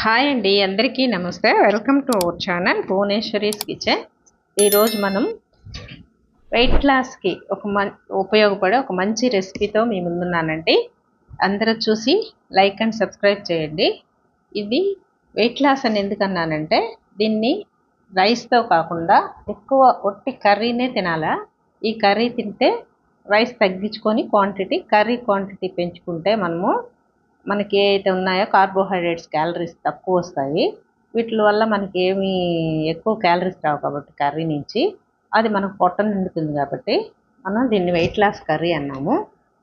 Hi అండి, అందరికీ నమస్తే. Welcome to our channel Bhuvaneshwari's kitchen. ఈరోజు మనం వెయిట్ లాస్కి ఉపయోగపడే ఒక మంచి రెసిపీతో మీ ముందున్నానండి. అందరూ చూసి లైక్ అండ్ సబ్స్క్రైబ్ చేయండి. ఇది వెయిట్ లాస్ అని ఎందుకన్నానంటే, దీన్ని రైస్తో కాకుండా ఎక్కువ ఒట్టి కర్రీనే తినాలా. ఈ కర్రీ తింటే రైస్ తగ్గించుకొని కర్రీ క్వాంటిటీ పెంచుకుంటే మనకి ఏవైతే ఉన్నాయో కార్బోహైడ్రేట్స్, క్యాలరీస్ తక్కువ వస్తాయి. వీటి వల్ల మనకి ఏమి ఎక్కువ క్యాలరీస్ రావు కాబట్టి కర్రీ నుంచి అది మనకు పొట్ట నిండుతుంది. కాబట్టి మనం దీన్ని వెయిట్ లాస్ కర్రీ అన్నాము.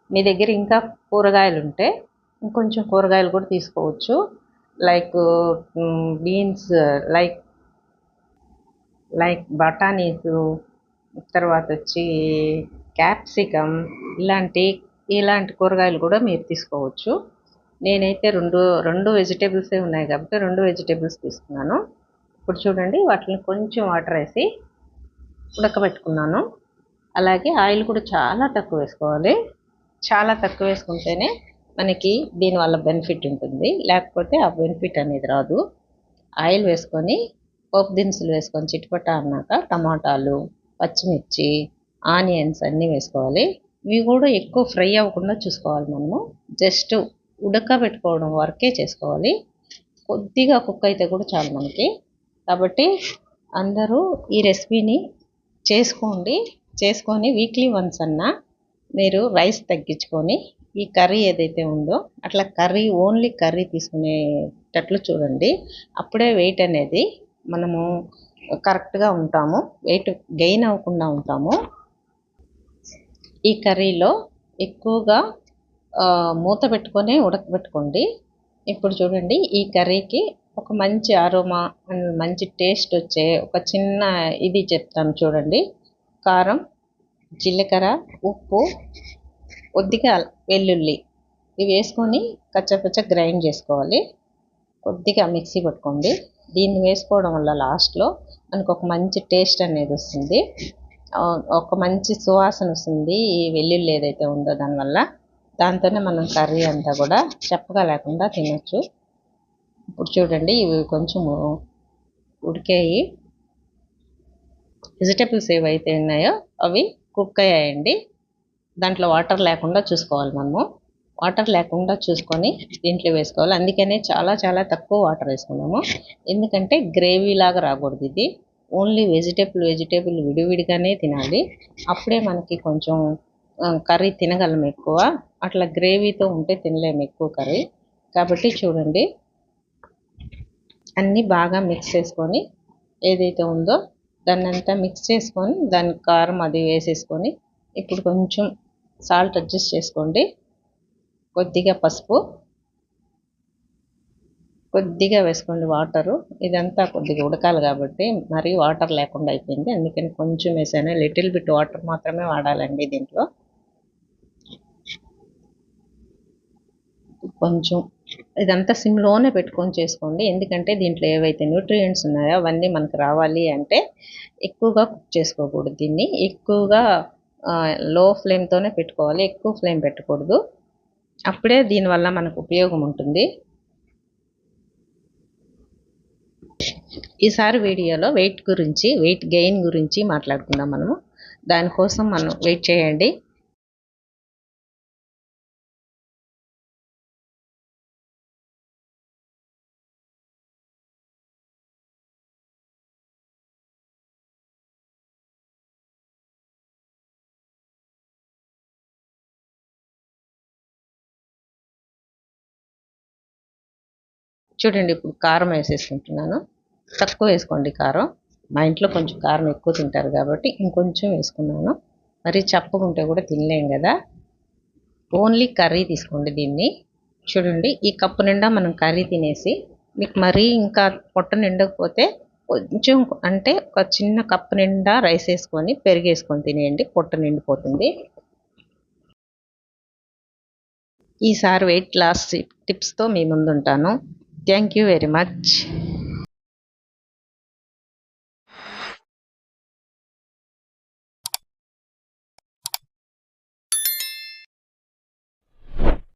మీ దగ్గర ఇంకా కూరగాయలు ఉంటే ఇంకొంచెం కూరగాయలు కూడా తీసుకోవచ్చు. లైక్ బీన్స్, లైక్ బఠానీసు, తర్వాత వచ్చి క్యాప్సికమ్, ఇలాంటి కూరగాయలు కూడా మీరు తీసుకోవచ్చు. నేనైతే రెండు వెజిటేబుల్సే ఉన్నాయి కాబట్టి 2 వెజిటేబుల్స్ తీసుకున్నాను. ఇప్పుడు చూడండి, వాటిని కొంచెం వాటర్ వేసి ఉడకబెట్టుకున్నాను. అలాగే ఆయిల్ కూడా చాలా తక్కువ వేసుకోవాలి. చాలా తక్కువ వేసుకుంటేనే మనకి దీనివల్ల బెనిఫిట్ ఉంటుంది, లేకపోతే ఆ బెనిఫిట్ అనేది రాదు. ఆయిల్ వేసుకొని పోపు దినుసులు వేసుకొని చిటపట అన్నాక టమాటాలు, పచ్చిమిర్చి, ఆనియన్స్ అన్నీ వేసుకోవాలి. ఇవి కూడా ఎక్కువ ఫ్రై అవ్వకుండా చూసుకోవాలి. మనము జస్ట్ ఉడకబెట్టుకోవడం వరకే చేసుకోవాలి. కొద్దిగా కుక్ అయితే కూడా చాలు మనకి. కాబట్టి అందరూ ఈ రెసిపీని చేసుకొని వీక్లీ వన్స్ అన్నా మీరు రైస్ తగ్గించుకొని ఈ కర్రీ ఏదైతే ఉందో అట్లా ఓన్లీ కర్రీ తీసుకునేటట్లు చూడండి. అప్పుడే వెయిట్ అనేది మనము కరెక్ట్గా ఉంటాము, వెయిట్ గెయిన్ అవ్వకుండా ఉంటాము. ఈ కర్రీలో ఎక్కువగా మూత పెట్టుకొని ఉడకబెట్టుకోండి. ఇప్పుడు చూడండి, ఈ కర్రీకి ఒక మంచి అరోమా అండ్ మంచి టేస్ట్ వచ్చే ఒక చిన్న ఇది చెప్తాను చూడండి. కారం, జీలకర్ర, ఉప్పు, కొద్దిగా వెల్లుల్లి ఇవి వేసుకొని కచ్చపచ్చ గ్రైండ్ చేసుకోవాలి. కొద్దిగా మిక్సీ పట్టుకోండి. దీన్ని వేసుకోవడం వల్ల లాస్ట్లో మనకు ఒక మంచి టేస్ట్ అనేది వస్తుంది, ఒక మంచి సువాసన వస్తుంది. ఈ వెల్లుల్లి ఏదైతే ఉందో దాంతోనే మనం కర్రీ అంతా కూడా చెప్పగా లేకుండా తినొచ్చు. ఇప్పుడు చూడండి, ఇవి కొంచెము ఉడికాయి. వెజిటేబుల్స్ ఏవైతే ఉన్నాయో అవి కుక్ అయ్యాయండి. దాంట్లో వాటర్ లేకుండా చూసుకోవాలి. వాటర్ లేకుండా చూసుకొని దీంట్లో వేసుకోవాలి. అందుకనే చాలా చాలా తక్కువ వాటర్ వేసుకున్నాము, ఎందుకంటే గ్రేవీ లాగా రాకూడదు. ఇది ఓన్లీ వెజిటేబుల్ విడివిడిగానే తినాలి. అప్పుడే మనకి కొంచెం కర్రీ తినగలం ఎక్కువ. అట్లా గ్రేవీతో ఉంటే తినలేము ఎక్కువ కర్రీ. కాబట్టి చూడండి, అన్నీ బాగా మిక్స్ చేసుకొని ఏదైతే ఉందో దాన్నంతా మిక్స్ చేసుకొని దానికి కారం అది వేసేసుకొని ఇప్పుడు కొంచెం సాల్ట్ అడ్జస్ట్ చేసుకోండి. కొద్దిగా పసుపు కొద్దిగా వేసుకోండి. వాటరు ఇదంతా కొద్దిగా ఉడకాలి కాబట్టి మరీ వాటర్ లేకుండా అయిపోయింది, అందుకని కొంచెం వేసాను. లిటిల్ బిట్ వాటర్ మాత్రమే వాడాలండి దీంట్లో. కొంచెం ఇదంతా సిమ్లోనే పెట్టుకొని చేసుకోండి, ఎందుకంటే దీంట్లో ఏవైతే న్యూట్రియంట్స్ ఉన్నాయో అవన్నీ మనకు రావాలి అంటే ఎక్కువగా కుక్ చేసుకోకూడదు. దీన్ని ఎక్కువగా లో ఫ్లేమ్తోనే పెట్టుకోవాలి, ఎక్కువ ఫ్లేమ్ పెట్టకూడదు. అప్పుడే దీనివల్ల మనకు ఉపయోగం ఉంటుంది. ఈసారి వీడియోలో వెయిట్ గెయిన్ గురించి మాట్లాడుకుందాం మనము. దానికోసం మనం వెయిట్ చేయండి. చూడండి, ఇప్పుడు కారం వేసేసుకుంటున్నాను. తక్కువ వేసుకోండి కారం. మా ఇంట్లో కొంచెం కారం ఎక్కువ తింటారు కాబట్టి ఇంకొంచెం వేసుకున్నాను. మరీ చప్పగా కూడా తినలేం కదా. ఓన్లీ కర్రీ తీసుకోండి దీన్ని. చూడండి, ఈ కప్పు నిండా మనం కర్రీ తినేసి మీకు మరీ ఇంకా పొట్ట నిండకపోతే కొంచెం అంటే ఒక చిన్న కప్పు నిండా రైస్ వేసుకొని పెరిగేసుకొని తినేయండి, పొట్ట నిండిపోతుంది. ఈసారి వెయిట్ లాస్ టిప్స్తో మీ ముందుంటాను. Thank you very much.